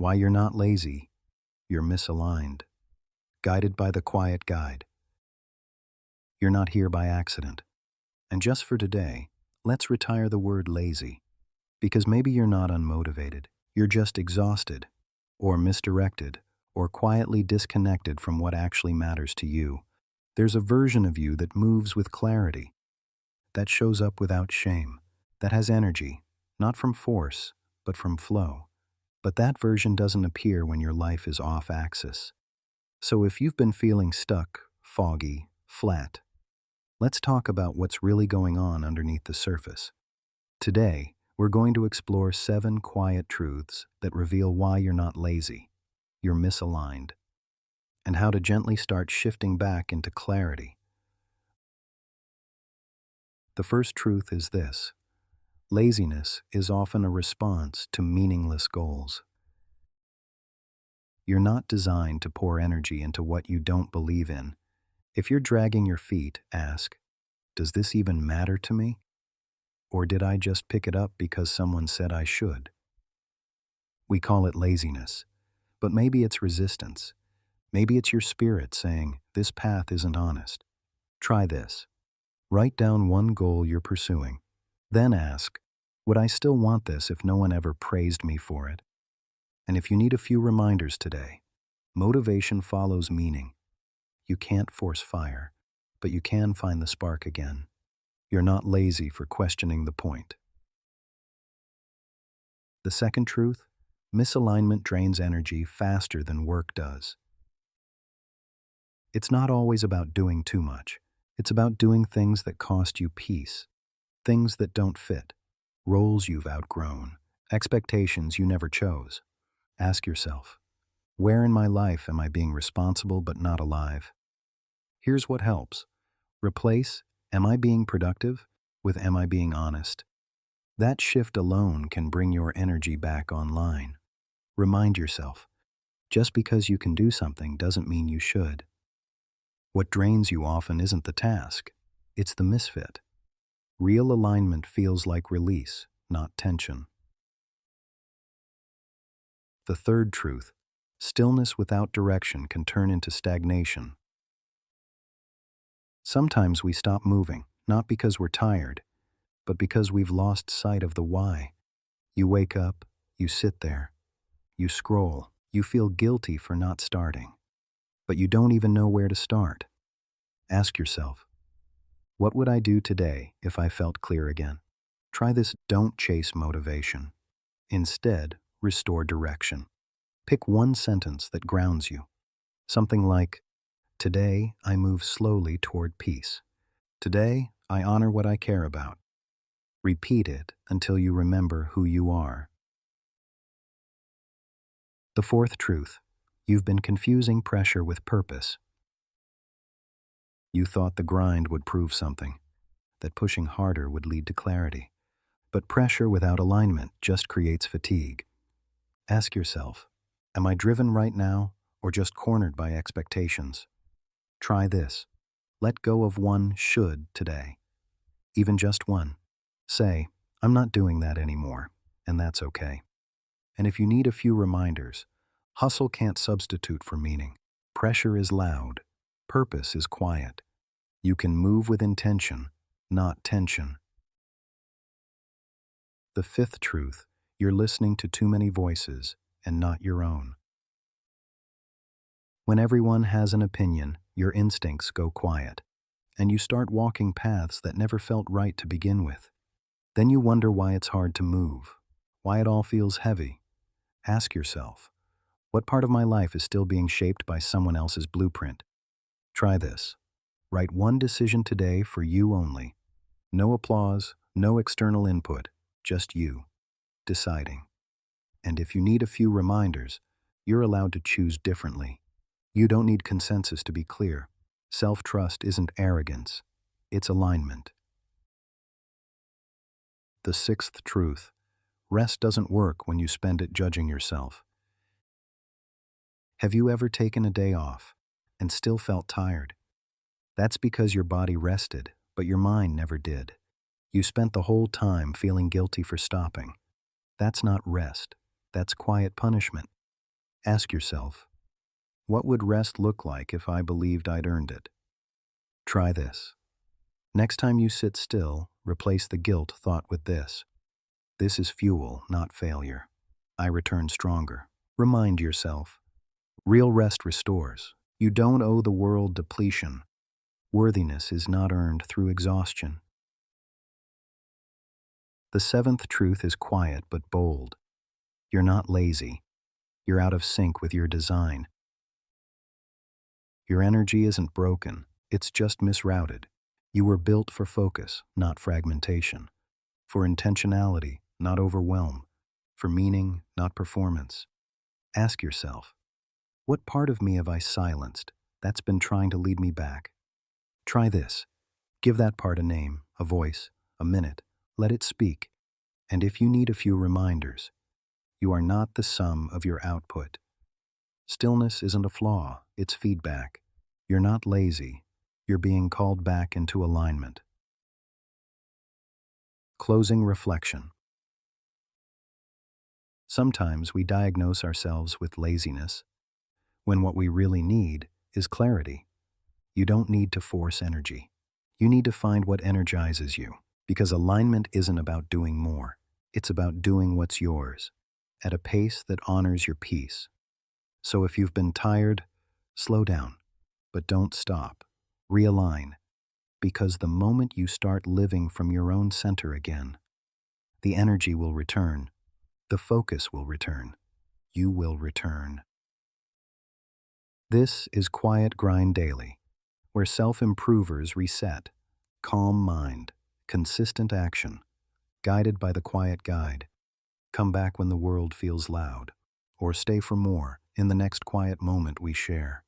Why you're not lazy, you're misaligned. Guided by the quiet guide. You're not here by accident. And just for today, let's retire the word lazy. Because maybe you're not unmotivated. You're just exhausted, or misdirected, or quietly disconnected from what actually matters to you. There's a version of you that moves with clarity, that shows up without shame, that has energy, not from force, but from flow. But that version doesn't appear when your life is off axis. So if you've been feeling stuck, foggy, flat, let's talk about what's really going on underneath the surface. Today, we're going to explore 7 quiet truths that reveal why you're not lazy, you're misaligned, and how to gently start shifting back into clarity. The first truth is this: laziness is often a response to meaningless goals. You're not designed to pour energy into what you don't believe in. If you're dragging your feet, ask, does this even matter to me? Or did I just pick it up because someone said I should? We call it laziness, but maybe it's resistance. Maybe it's your spirit saying, this path isn't honest. Try this. Write down one goal you're pursuing. Then ask, would I still want this if no one ever praised me for it? And if you need a few reminders today, motivation follows meaning. You can't force fire, but you can find the spark again. You're not lazy for questioning the point. The second truth: misalignment drains energy faster than work does. It's not always about doing too much. It's about doing things that cost you peace, things that don't fit, roles you've outgrown, expectations you never chose. Ask yourself, where in my life am I being responsible but not alive? Here's what helps. Replace "am I being productive?" with "am I being honest?" That shift alone can bring your energy back online. Remind yourself, just because you can do something doesn't mean you should. What drains you often isn't the task, it's the misfit. Real alignment feels like release, not tension. The third truth: stillness without direction can turn into stagnation. Sometimes we stop moving, not because we're tired, but because we've lost sight of the why. You wake up, you sit there, you scroll, you feel guilty for not starting, but you don't even know where to start. Ask yourself, what would I do today if I felt clear again? Try this: don't chase motivation. Instead, restore direction. Pick one sentence that grounds you. Something like, today I move slowly toward peace. Today I honor what I care about. Repeat it until you remember who you are. The fourth truth: you've been confusing pressure with purpose. You thought the grind would prove something, that pushing harder would lead to clarity. But pressure without alignment just creates fatigue. Ask yourself, am I driven right now or just cornered by expectations? Try this. Let go of one "should" today. Even just one. Say, I'm not doing that anymore, and that's okay. And if you need a few reminders, hustle can't substitute for meaning. Pressure is loud. Purpose is quiet. You can move with intention, not tension. The fifth truth: you're listening to too many voices and not your own. When everyone has an opinion, your instincts go quiet, and you start walking paths that never felt right to begin with. Then you wonder why it's hard to move, why it all feels heavy. Ask yourself, what part of my life is still being shaped by someone else's blueprint? Try this. Write one decision today for you only. No applause, no external input, just you, deciding. And if you need a few reminders, you're allowed to choose differently. You don't need consensus to be clear. Self-trust isn't arrogance, it's alignment. The sixth truth: rest doesn't work when you spend it judging yourself. Have you ever taken a day off and still felt tired? That's because your body rested, but your mind never did. You spent the whole time feeling guilty for stopping. That's not rest. That's quiet punishment. Ask yourself, what would rest look like if I believed I'd earned it? Try this. Next time you sit still, replace the guilt thought with this. This is fuel, not failure. I return stronger. Remind yourself. Real rest restores. You don't owe the world depletion. Worthiness is not earned through exhaustion. The seventh truth is quiet but bold. You're not lazy. You're out of sync with your design. Your energy isn't broken. It's just misrouted. You were built for focus, not fragmentation. For intentionality, not overwhelm. For meaning, not performance. Ask yourself, what part of me have I silenced that's been trying to lead me back? Try this. Give that part a name, a voice, a minute. Let it speak. And if you need a few reminders, you are not the sum of your output. Stillness isn't a flaw, it's feedback. You're not lazy. You're being called back into alignment. Closing reflection. Sometimes we diagnose ourselves with laziness when what we really need is clarity. You don't need to force energy. You need to find what energizes you, because alignment isn't about doing more. It's about doing what's yours, at a pace that honors your peace. So if you've been tired, slow down, but don't stop. Realign, because the moment you start living from your own center again, the energy will return, the focus will return, you will return. This is Quiet Grind Daily, where self-improvers reset, calm mind, consistent action, guided by the quiet guide. Come back when the world feels loud, or stay for more in the next quiet moment we share.